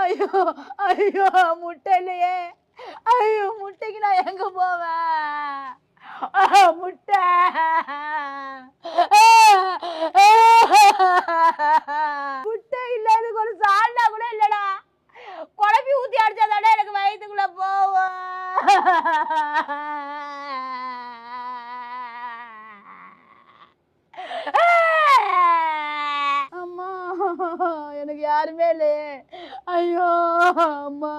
ஐயோ! ஐயோ! முட்டை இல்லையே! ஐயோ! முட்டைக்கு நான் எங்க போவேன்? முட்டை! முட்டை இல்லாததுக்கு ஒரு சால்னா கூட இல்லடா! குழம்பி ஊத்தி அடிச்சா தானே எனக்கு வயித்துக்குள்ள போகும். அம்மா! எனக்கு யாருமே இல்லையே! ஐயோ! அம்மா!